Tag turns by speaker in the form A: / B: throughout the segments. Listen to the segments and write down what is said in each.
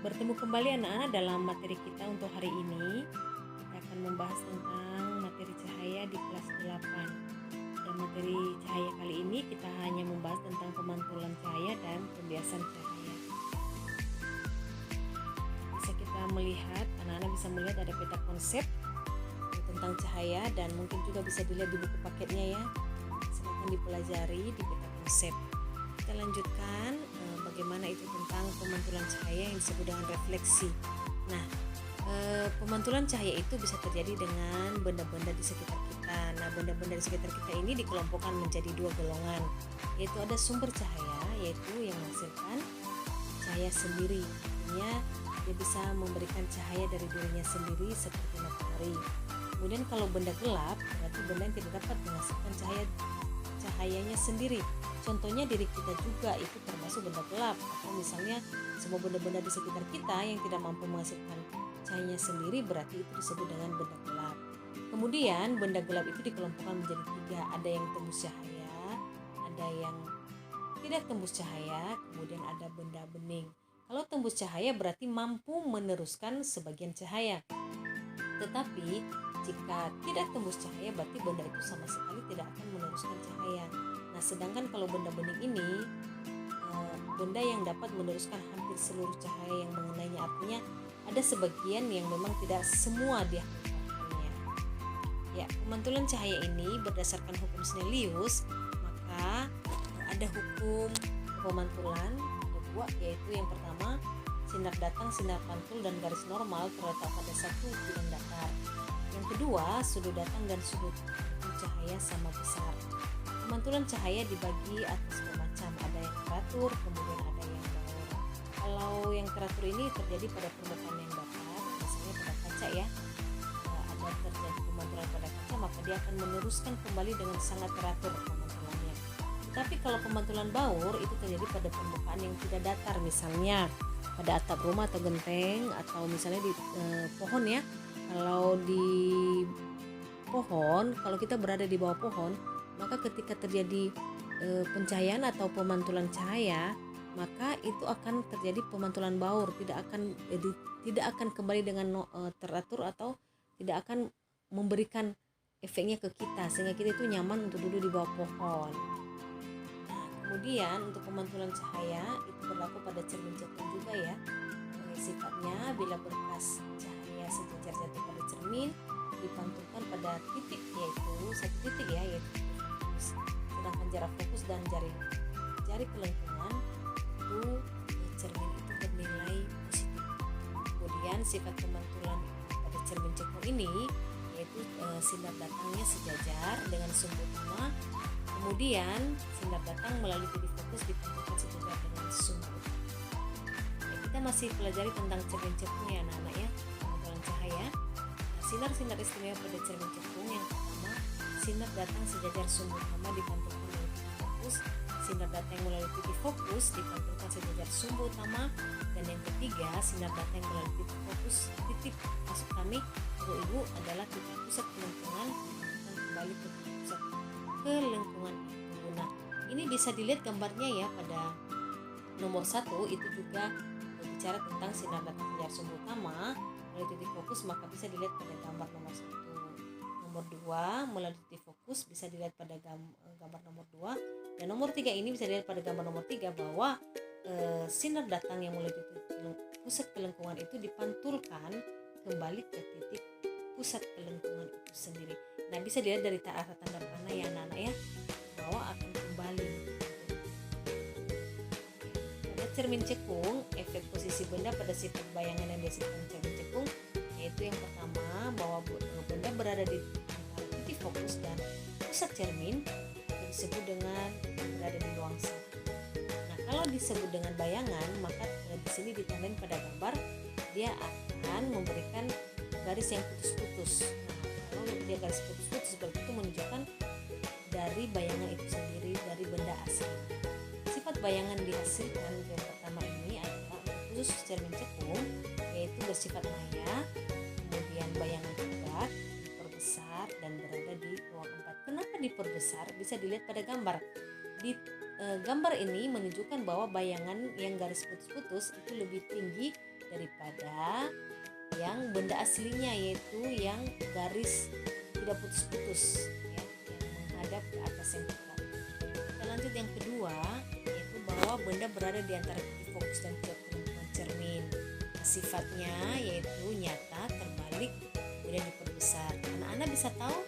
A: Bertemu kembali anak-anak dalam materi kita untuk hari ini. Kita akan membahas tentang materi cahaya di kelas 8. Dan materi cahaya kali ini kita hanya membahas tentang pemantulan cahaya dan pembiasan cahaya. Bisa kita melihat, anak-anak bisa melihat ada peta konsep tentang cahaya dan mungkin juga bisa dilihat di buku paketnya ya. Silakan dipelajari di peta konsep. Kita lanjutkan bagaimana itu tentang pemantulan cahaya yang disebut dengan refleksi. Nah, pemantulan cahaya itu bisa terjadi dengan benda-benda di sekitar kita. Nah, benda-benda di sekitar kita ini dikelompokkan menjadi dua golongan, yaitu ada sumber cahaya, yaitu yang menghasilkan cahaya sendiri. Artinya dia bisa memberikan cahaya dari dirinya sendiri seperti matahari. Kemudian kalau benda gelap, berarti benda yang tidak dapat menghasilkan cahayanya sendiri. Contohnya diri kita juga itu termasuk benda gelap, atau misalnya semua benda-benda di sekitar kita yang tidak mampu menghasilkan cahayanya sendiri, berarti itu disebut dengan benda gelap. Kemudian benda gelap itu dikelompokkan menjadi tiga, ada yang tembus cahaya, ada yang tidak tembus cahaya, kemudian ada benda bening. Kalau tembus cahaya berarti mampu meneruskan sebagian cahaya, tetapi jika tidak tembus cahaya berarti benda itu sama sekali tidak akan meneruskan cahaya. Nah, sedangkan kalau benda bening ini benda yang dapat meneruskan hampir seluruh cahaya yang mengenainya, artinya ada sebagian yang memang tidak semua dihantarkannya. Ya, pemantulan cahaya ini berdasarkan hukum Snellius, maka ada hukum pemantulan ada dua, yaitu yang pertama sinar datang, sinar pantul dan garis normal terletak pada satu bidang datar. Yang kedua, sudut datang dan sudut pantul cahaya sama besar. Pemantulan cahaya dibagi atas bermacam, ada yang teratur, kemudian ada yang baur. Kalau yang teratur ini terjadi pada permukaan yang datar, misalnya pada kaca ya, ada terjadi pemantulan pada kaca, maka dia akan meneruskan kembali dengan sangat teratur pemantulannya. Tetapi kalau pemantulan baur itu terjadi pada permukaan yang tidak datar, misalnya pada atap rumah atau genteng, atau misalnya di pohon ya. Kalau di pohon, kalau kita berada di bawah pohon, maka ketika terjadi pencahayaan atau pemantulan cahaya, maka itu akan terjadi pemantulan baur, tidak akan kembali dengan teratur atau tidak akan memberikan efeknya ke kita sehingga kita itu nyaman untuk duduk di bawah pohon. Nah, kemudian untuk pemantulan cahaya itu berlaku pada cermin cekung juga ya. Sifatnya bila berkas cahaya sejajar jatuh pada cermin dipantulkan pada titik, yaitu satu titik ya, yaitu sedangkan jarak fokus dan jari kelengkungan itu cermin itu bernilai positif. Kemudian sifat pemantulan pada cermin cekung ini yaitu sinar datangnya sejajar dengan sumber utama, kemudian sinar datang melalui titik fokus dipantulkan sejajar dengan sumber utama. Kita masih pelajari tentang cermin cekung ya anak-anak ya, pemantulan cahaya. Sinar-sinar istimewa pada cermin cekung yang pertama, sinar datang sejajar sumber utama dipantulkan melalui titik fokus, sinar datang melalui titik fokus dipantulkan sejajar sumber utama, dan yang ketiga, sinar datang melalui titik fokus, titik maksud kami untuk ibu adalah titik pusat kelengkungan dan kembali ke titik pusat kelengkungan itu. Nah, ini bisa dilihat gambarnya ya pada nomor 1, itu juga berbicara tentang sinar datang sejajar sumber utama melalui titik fokus, maka bisa dilihat pada gambar nomor 1. Nomor 2 melalui titik fokus bisa dilihat pada gambar nomor 2, dan nomor 3 ini bisa dilihat pada gambar nomor 3 bahwa sinar datang yang melalui titik pusat kelengkungan itu dipantulkan kembali ke titik pusat kelengkungan itu sendiri. Nah, bisa dilihat dari arah tanda panah ya anak-anak ya, bahwa akan kembali. Pada cermin cekung, efek posisi benda pada sifat bayangan yang dihasilkan cermin cekung yaitu yang pertama, bahwa benda berada di titik fokus dan pusat cermin itu disebut dengan berada di ruang satu. Nah, kalau disebut dengan bayangan, maka di sini ditandain pada gambar dia akan memberikan garis yang putus-putus. Nah, kalau dia garis putus-putus seperti itu menunjukkan dari bayangan itu sendiri, dari benda asli. Sifat bayangan dihasilkan yang pertama ini adalah khusus cermin cekung, yaitu bersifat maya, kemudian bayangan tegak, diperbesar dan berada di ruang 4. Kenapa diperbesar? Bisa dilihat pada gambar. Di gambar ini menunjukkan bahwa bayangan yang garis putus-putus itu lebih tinggi daripada yang benda aslinya, yaitu yang garis tidak putus-putus ya, yang menghadap ke atas yang tegak. Kita lanjut yang kedua, yaitu bahwa benda berada di antara titik fokus dan pusat kelengkungan cermin. Sifatnya yaitu nyata, terbalik, kemudian diperbesar. Anak-anak bisa tahu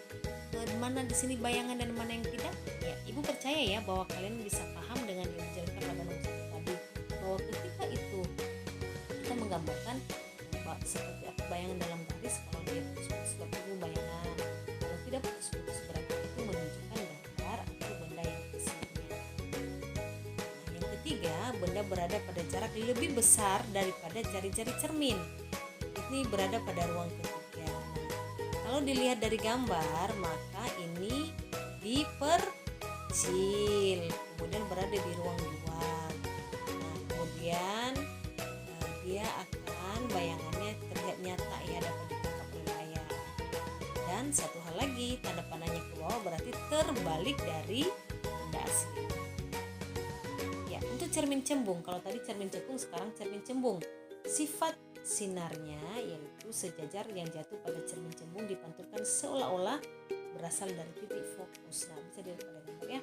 A: mana di sini bayangan dan mana yang tidak? Ya, Ibu percaya ya bahwa kalian bisa paham dengan yang dijelaskan pada nomor 1 tadi, bahwa ketika itu kita menggambarkan seperti apa bayangan dalam garis, kalau dia putus-putus berarti itu bayangan, kalau tidak putus-putus berarti itu menunjukkan gambar atau benda yang aslinya. Nah, yang ketiga, benda berada pada jarak lebih besar daripada jari-jari cermin. Ini berada pada ruang ketiga. Kalau dilihat dari gambar, maka ini diperkecil, kemudian berada di ruang luar. Nah, kemudian dia akan bayangannya terlihat nyata ya, dapat ditangkap oleh layar. Dan satu hal lagi, tanda panahnya ke bawah berarti terbalik dari benda asli. Ya, untuk cermin cembung, kalau tadi cermin cekung, sekarang cermin cembung. Sifat sinarnya yaitu sejajar yang jatuh pada cermin cembung dipantulkan seolah-olah berasal dari titik fokus. Nah, bisa dilihat pada gambar ya.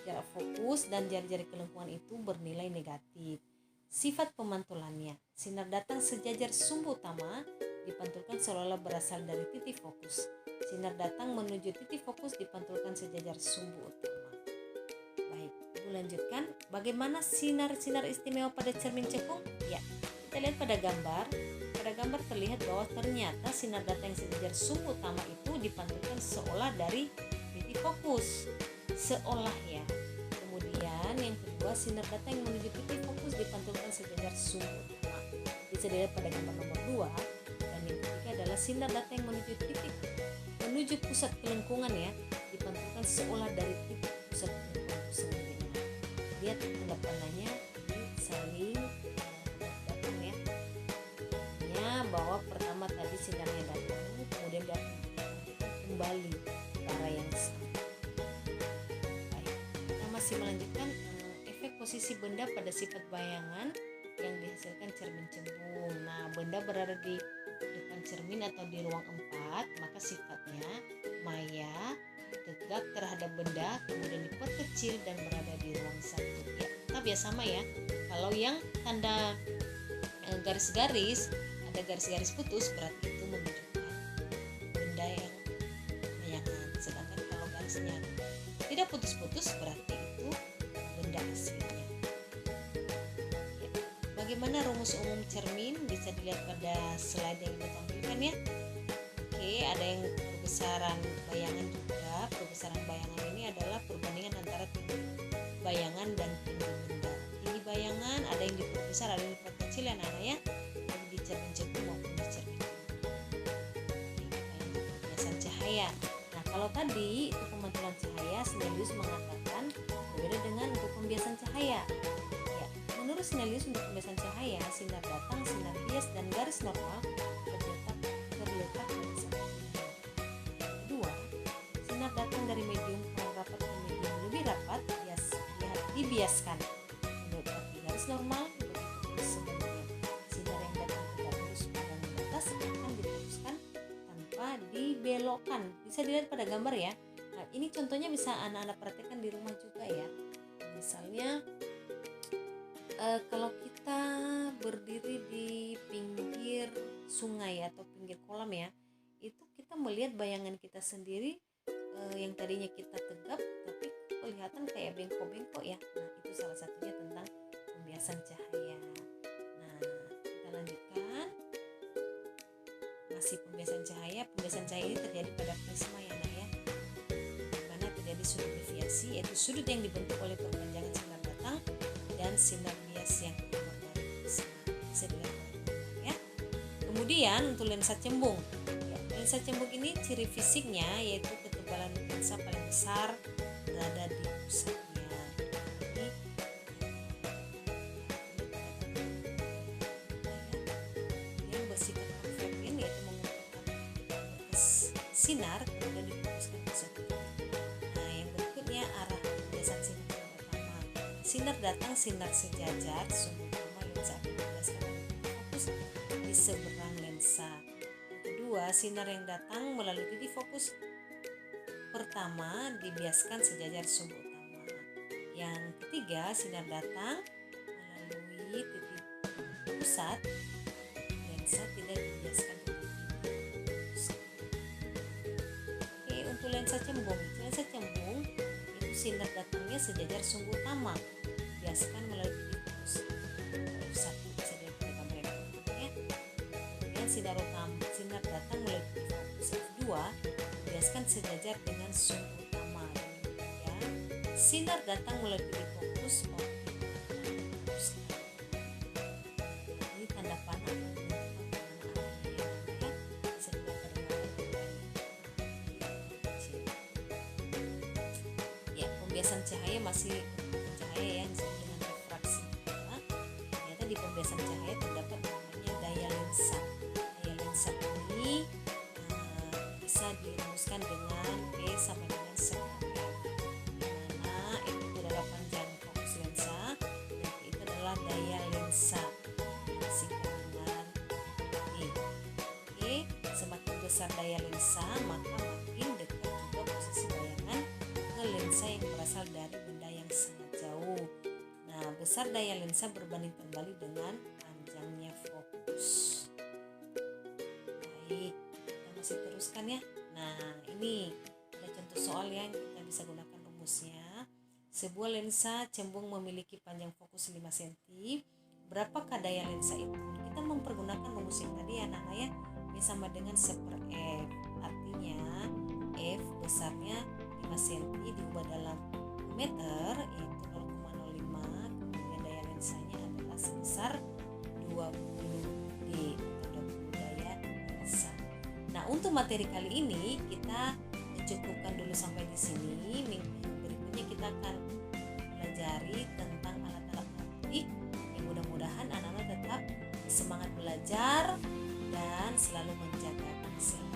A: Jarak fokus dan jari-jari kelengkungan itu bernilai negatif. Sifat pemantulannya, sinar datang sejajar sumbu utama dipantulkan seolah-olah berasal dari titik fokus. Sinar datang menuju titik fokus dipantulkan sejajar sumbu utama. Baik, Ibu lanjutkan. Bagaimana sinar-sinar istimewa pada cermin cekung? Ya, kita lihat pada gambar. Pada gambar terlihat bahwa ternyata sinar datang yang sejajar sumbu utama itu dipantulkan seolah dari titik fokus. Seolah ya. Kemudian yang kedua, sinar datang yang menuju titik fokus dipantulkan sejajar sumbu utama. Bisa dilihat pada gambar nomor 2. Dan yang ketiga adalah sinar datang yang menuju pusat kelengkungan ya, dipantulkan seolah dari titik pusat kelengkungan itu sendiri. Lihat tanda panahnya ini saling datang ya. Bahwa pertama tadi sinarnya datang, kemudian dia kembali ke arah yang sama. Baik, kita masih melanjutkan efek posisi benda pada sifat bayangan yang dihasilkan cermin cembung. Nah, benda berada di depan cermin atau di ruang 4, maka sifatnya maya, tegak terhadap benda, kemudian diperkecil dan berada di ruang 1. Ya, tetap ya sama ya. Kalau yang tanda garis-garis, ada garis-garis putus, berarti itu menunjukkan benda yang bayangan. Sedangkan kalau garisnya tidak putus-putus, berarti itu benda aslinya. Ya. Bagaimana rumus umum cermin? Bisa dilihat pada slide yang ditampilkan ya. Oke, ada yang perbesaran bayangan juga. Perbesaran bayangan ini adalah perbandingan antara tinggi bayangan dan tinggi benda. Tinggi bayangan ada yang diperbesar, ada yang diperkecil ya anak-anak ya. Cermin cekung maupun di cermin pembiasan cahaya. Nah, kalau tadi itu pemantulan cahaya, Snellius mengatakan berbeda dengan untuk pembiasan cahaya. Ya, menurut Snellius untuk pembiasan cahaya, sinar datang, sinar bias dan garis normal terletak pada satu medium. Kedua, sinar datang dari medium kurang rapat ke medium lebih rapat dibiaskan. Berarti garis normal akan diteruskan tanpa dibelokkan. Bisa dilihat pada gambar ya. Nah, ini contohnya bisa anak-anak perhatikan di rumah juga ya. Misalnya kalau kita berdiri di pinggir sungai atau pinggir kolam ya, itu kita melihat bayangan kita sendiri yang tadinya kita tegap tapi kelihatan kayak bengkok-bengkok ya. Nah, itu salah satunya tentang pembiasan cahaya. Nah, kita lanjutkan. Masih pembiasan cahaya ini terjadi pada prisma ya nak ya, di mana terjadi sudut deviasi, yaitu sudut yang dibentuk oleh perpanjangan sinar datang dan sinar bias yang keluar dari prisma. Bisa dilihat ya. Kemudian untuk lensa cembung ya, lensa cembung ini ciri fisiknya yaitu ketebalan lensa paling besar berada di pusatnya. Yang bersifat konveksin yaitu sinar kemudian difokuskan ke satu titik. Nah, yang berikutnya arah pembiasan sinar yang pertama. Sinar datang, sinar sejajar, sumbu utama lensa akan dibebaskan dari fokus sinar yang datang melalui titik fokus pertama dibiaskan sejajar sumbu utama. Yang ketiga, sinar datang melalui titik pusat lensa tidak dibiaskan di titik pusat. Oke, untuk lensa cembung itu sinar datangnya sejajar sumbu utama, dibiaskan melalui titik fokus pusat. Bisa dilihat di gambar yang ya. Kemudian sinar datang melalui titik fokus F2 dibiaskan sejajar dengan sumbu utama. Ya. Sinar datang melalui titik fokus ini tanda panah ya. Pembiasan cahaya masih cahaya yang disebut dengan refraksi. Ternyata di pembiasan cahaya terdapat namanya daya lensa. Daya lensa ini bisa dirumuskan dengan P sama dengan setengah F, di mana F itu adalah panjang fokus lensa dan P itu adalah daya lensa disingkat dengan P. Oke, semakin besar daya lensa maka makin dekat juga posisi bayangan ke lensa yang berasal dari benda yang sangat jauh. Nah, besar daya lensa berbanding terbalik dengan panjangnya fokus. Baik, kita masih teruskan ya. Nah, ini ada contoh soal yang kita bisa gunakan rumusnya. Sebuah lensa cembung memiliki panjang fokus 5 cm. Berapakah daya lensa itu? Kita mempergunakan rumus yang tadi ya anak-anak ya. B sama dengan 1/F. Artinya F besarnya 5 cm diubah dalam meter yaitu 0,05. Kemudian daya lensanya adalah sebesar 20D atau 20 daya lensa. Nah, untuk materi kali ini kita cukupkan dulu sampai di sini. Berikutnya kita akan pelajari tentang alat-alat optik. Yang mudah-mudahan anak-anak tetap semangat belajar dan selalu menjaga kesehatan.